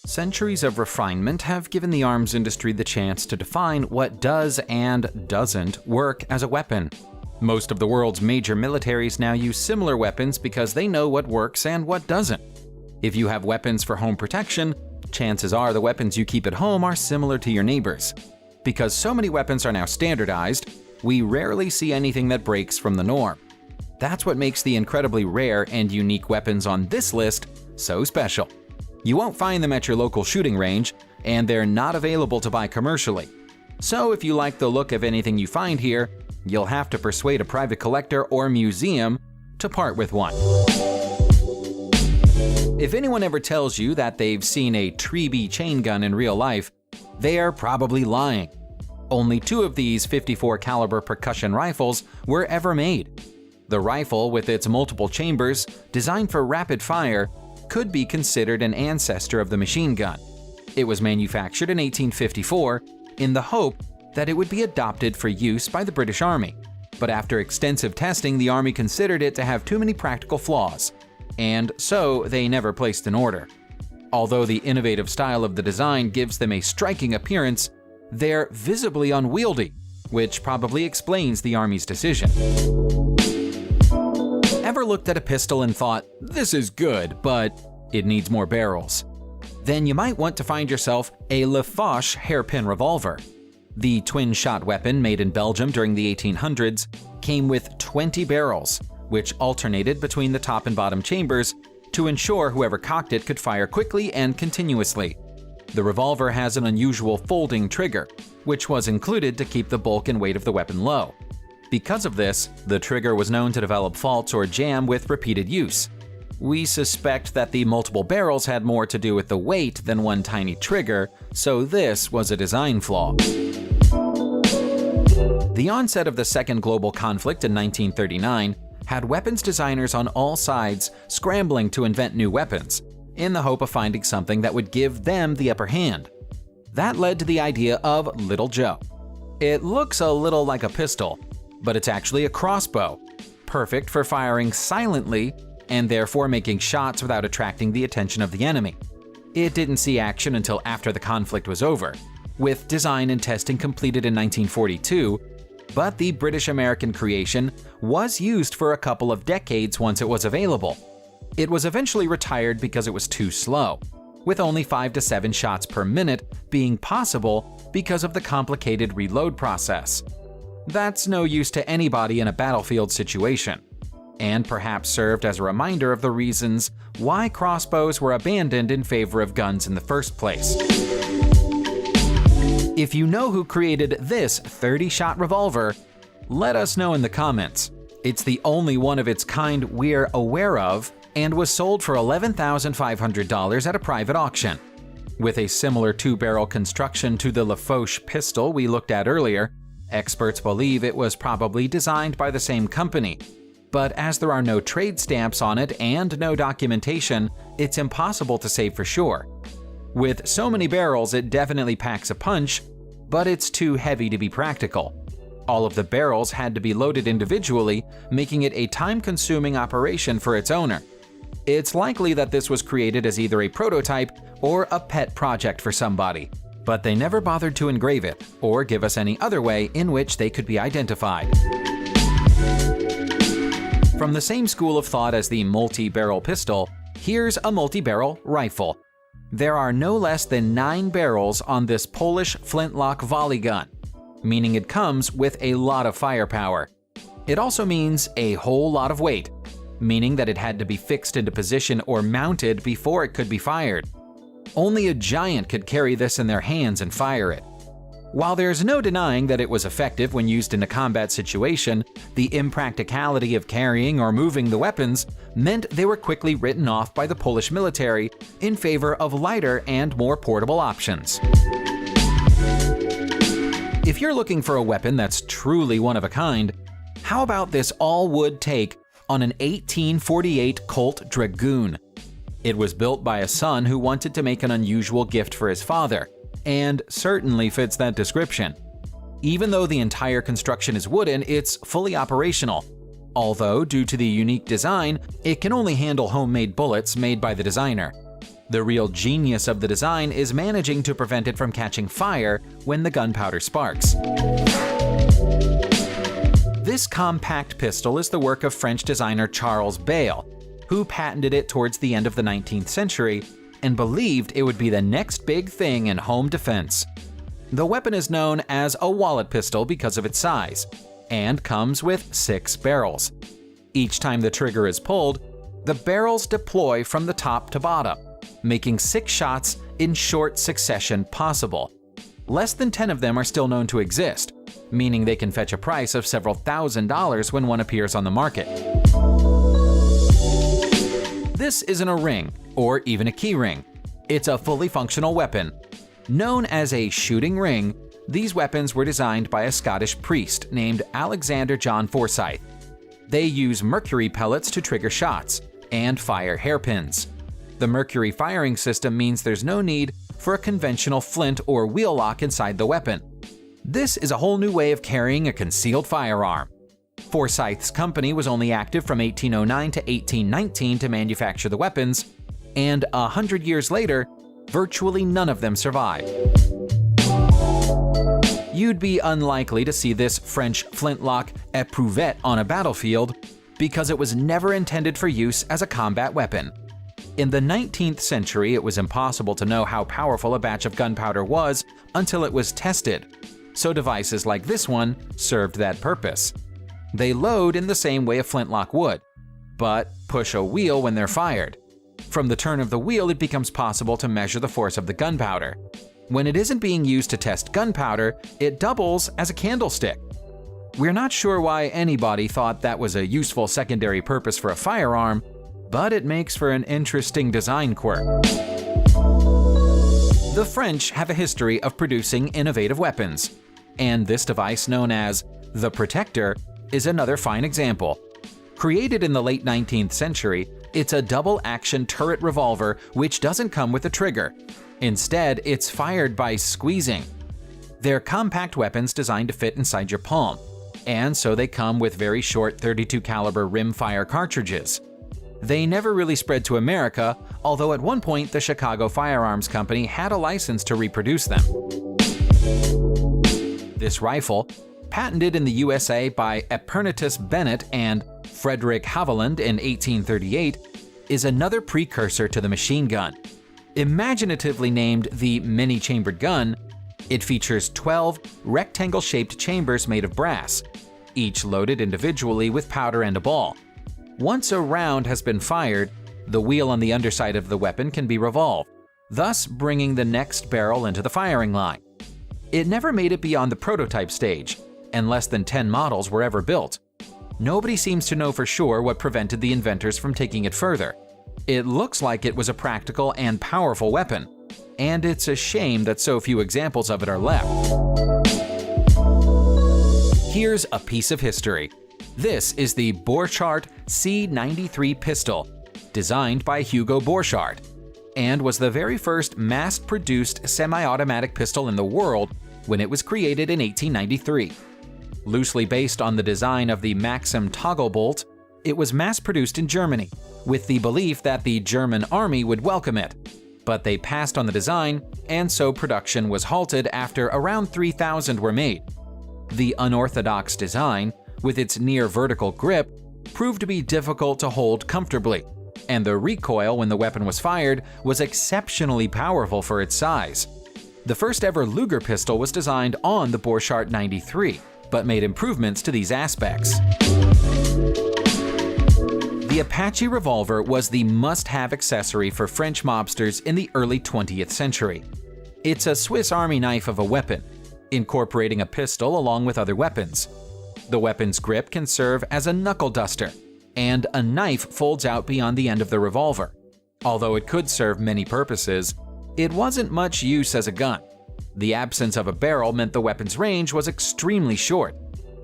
Centuries of refinement have given the arms industry the chance to define what does and doesn't work as a weapon. Most of the world's major militaries now use similar weapons because they know what works and what doesn't. If you have weapons for home protection, chances are the weapons you keep at home are similar to your neighbors. Because so many weapons are now standardized, we rarely see anything that breaks from the norm. That's what makes the incredibly rare and unique weapons on this list so special. You won't find them at your local shooting range, and they're not available to buy commercially. So if you like the look of anything you find here, you'll have to persuade a private collector or museum to part with one. If anyone ever tells you that they've seen a Tree chain gun in real life, they are probably lying. Only 2 of these 54 caliber percussion rifles were ever made. The rifle, with its multiple chambers, designed for rapid fire, could be considered an ancestor of the machine gun. It was manufactured in 1854 in the hope that it would be adopted for use by the British Army. But after extensive testing, the Army considered it to have too many practical flaws, and so they never placed an order. Although the innovative style of the design gives them a striking appearance, they're visibly unwieldy, which probably explains the Army's decision. Ever looked at a pistol and thought, "This is good, but it needs more barrels"? Then you might want to find yourself a Lafoche hairpin revolver. The twin-shot weapon, made in Belgium during the 1800s, came with 20 barrels, which alternated between the top and bottom chambers to ensure whoever cocked it could fire quickly and continuously. The revolver has an unusual folding trigger, which was included to keep the bulk and weight of the weapon low. Because of this, the trigger was known to develop faults or jam with repeated use. We suspect that the multiple barrels had more to do with the weight than one tiny trigger, so this was a design flaw. The onset of the Second Global Conflict in 1939 had weapons designers on all sides scrambling to invent new weapons, in the hope of finding something that would give them the upper hand. That led to the idea of Little Joe. It looks a little like a pistol, but it's actually a crossbow, perfect for firing silently and therefore making shots without attracting the attention of the enemy. It didn't see action until after the conflict was over, with design and testing completed in 1942, but the British-American creation was used for a couple of decades once it was available. It was eventually retired because it was too slow, with only 5 to 7 shots per minute being possible because of the complicated reload process. That's no use to anybody in a battlefield situation, and perhaps served as a reminder of the reasons why crossbows were abandoned in favor of guns in the first place. If you know who created this 30-shot revolver, let us know in the comments. It's the only one of its kind we're aware of and was sold for $11,500 at a private auction. With a similar 2-barrel construction to the Lafoche pistol we looked at earlier, experts believe it was probably designed by the same company. But as there are no trade stamps on it and no documentation, it's impossible to say for sure. With so many barrels, it definitely packs a punch, but it's too heavy to be practical. All of the barrels had to be loaded individually, making it a time-consuming operation for its owner. It's likely that this was created as either a prototype or a pet project for somebody, but they never bothered to engrave it or give us any other way in which they could be identified. From the same school of thought as the multi-barrel pistol, here's a multi-barrel rifle. There are no less than 9 barrels on this Polish flintlock volley gun, meaning it comes with a lot of firepower. It also means a whole lot of weight, meaning that it had to be fixed into position or mounted before it could be fired. Only a giant could carry this in their hands and fire it. While there's no denying that it was effective when used in a combat situation, the impracticality of carrying or moving the weapons meant they were quickly written off by the Polish military in favor of lighter and more portable options. If you're looking for a weapon that's truly one of a kind, how about this all-wood take on an 1848 Colt Dragoon? It was built by a son who wanted to make an unusual gift for his father, and certainly fits that description. Even though the entire construction is wooden, it's fully operational. Although, due to the unique design, it can only handle homemade bullets made by the designer. The real genius of the design is managing to prevent it from catching fire when the gunpowder sparks. This compact pistol is the work of French designer Charles Bayle, who patented it towards the end of the 19th century and believed it would be the next big thing in home defense. The weapon is known as a wallet pistol because of its size, and comes with 6 barrels. Each time the trigger is pulled, the barrels deploy from the top to bottom, making 6 shots in short succession possible. Less than 10 of them are still known to exist, meaning they can fetch a price of several $1,000s when one appears on the market. This isn't a ring, or even a key ring. It's a fully functional weapon. Known as a shooting ring, these weapons were designed by a Scottish priest named Alexander John Forsyth. They use mercury pellets to trigger shots and fire hairpins. The mercury firing system means there's no need for a conventional flint or wheel lock inside the weapon. This is a whole new way of carrying a concealed firearm. Forsyth's company was only active from 1809 to 1819 to manufacture the weapons, and 100 years later, virtually none of them survived. You'd be unlikely to see this French flintlock éprouvette on a battlefield because it was never intended for use as a combat weapon. In the 19th century, it was impossible to know how powerful a batch of gunpowder was until it was tested, so devices like this one served that purpose. They load in the same way a flintlock would, but push a wheel when they're fired. From the turn of the wheel, it becomes possible to measure the force of the gunpowder. When it isn't being used to test gunpowder, it doubles as a candlestick. We're not sure why anybody thought that was a useful secondary purpose for a firearm, but it makes for an interesting design quirk. The French have a history of producing innovative weapons, and this device known as the Protector is another fine example. Created in the late 19th century, it's a double-action turret revolver which doesn't come with a trigger. Instead, it's fired by squeezing. They're compact weapons designed to fit inside your palm, and so they come with very short .32 caliber rim-fire cartridges. They never really spread to America, although at one point the Chicago Firearms Company had a license to reproduce them. This rifle, patented in the USA by Epernitus Bennett and Frederick Haviland in 1838, is another precursor to the machine gun. Imaginatively named the many-chambered gun, it features 12 rectangle-shaped chambers made of brass, each loaded individually with powder and a ball. Once a round has been fired, the wheel on the underside of the weapon can be revolved, thus bringing the next barrel into the firing line. It never made it beyond the prototype stage, and less than 10 models were ever built. Nobody seems to know for sure what prevented the inventors from taking it further. It looks like it was a practical and powerful weapon, and it's a shame that so few examples of it are left. Here's a piece of history. This is the Borchardt C93 pistol, designed by Hugo Borchardt, and was the very first mass-produced semi-automatic pistol in the world when it was created in 1893. Loosely based on the design of the Maxim toggle bolt, it was mass-produced in Germany, with the belief that the German army would welcome it. But they passed on the design, and so production was halted after around 3,000 were made. The unorthodox design, with its near-vertical grip, proved to be difficult to hold comfortably, and the recoil when the weapon was fired was exceptionally powerful for its size. The first ever Luger pistol was designed on the Borchardt 93, but made improvements to these aspects. The Apache revolver was the must-have accessory for French mobsters in the early 20th century. It's a Swiss Army knife of a weapon, incorporating a pistol along with other weapons. The weapon's grip can serve as a knuckle duster, and a knife folds out beyond the end of the revolver. Although it could serve many purposes, it wasn't much use as a gun. The absence of a barrel meant the weapon's range was extremely short,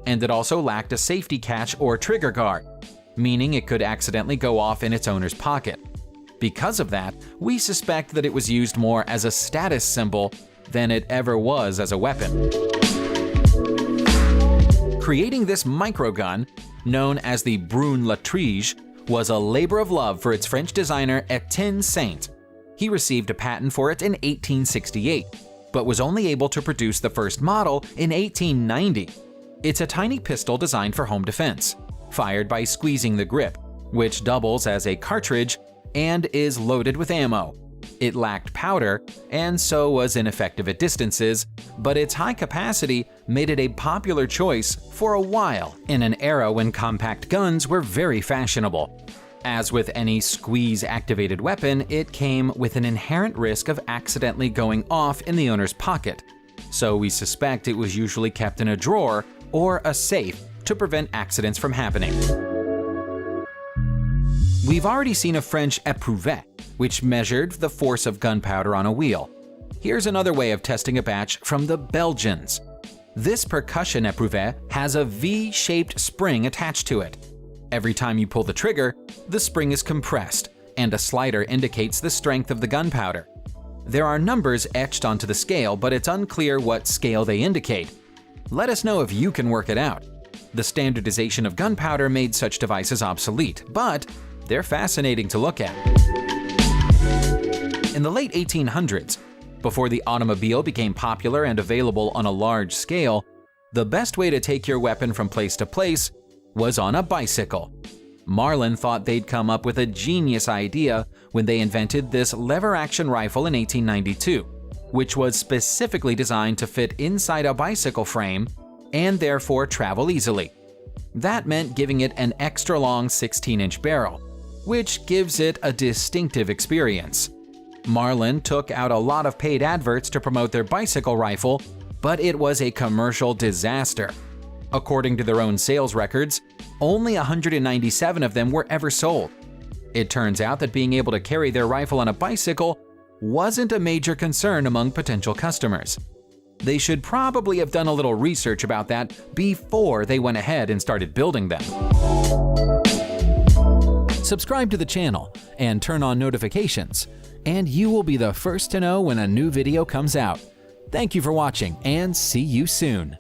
and it also lacked a safety catch or trigger guard, meaning it could accidentally go off in its owner's pocket. Because of that, we suspect that it was used more as a status symbol than it ever was as a weapon. Creating this microgun, known as the Brune Latryge, was a labor of love for its French designer Etienne Saint. He received a patent for it in 1868, but was only able to produce the first model in 1890. It's a tiny pistol designed for home defense, fired by squeezing the grip, which doubles as a cartridge and is loaded with ammo. It lacked powder and so was ineffective at distances, but its high capacity made it a popular choice for a while in an era when compact guns were very fashionable. As with any squeeze-activated weapon, it came with an inherent risk of accidentally going off in the owner's pocket, so we suspect it was usually kept in a drawer or a safe to prevent accidents from happening. We've already seen a French éprouvé, which measured the force of gunpowder on a wheel. Here's another way of testing a batch from the Belgians. This percussion éprouvé has a V-shaped spring attached to it. Every time you pull the trigger, the spring is compressed, and a slider indicates the strength of the gunpowder. There are numbers etched onto the scale, but it's unclear what scale they indicate. Let us know if you can work it out. The standardization of gunpowder made such devices obsolete, but they're fascinating to look at. In the late 1800s, before the automobile became popular and available on a large scale, the best way to take your weapon from place to place was on a bicycle. Marlin thought they'd come up with a genius idea when they invented this lever-action rifle in 1892, which was specifically designed to fit inside a bicycle frame and therefore travel easily. That meant giving it an extra-long 16-inch barrel, which gives it a distinctive experience. Marlin took out a lot of paid adverts to promote their bicycle rifle, but it was a commercial disaster. According to their own sales records, only 197 of them were ever sold. It turns out that being able to carry their rifle on a bicycle wasn't a major concern among potential customers. They should probably have done a little research about that before they went ahead and started building them. Subscribe to the channel and turn on notifications, and you will be the first to know when a new video comes out. Thank you for watching, and see you soon.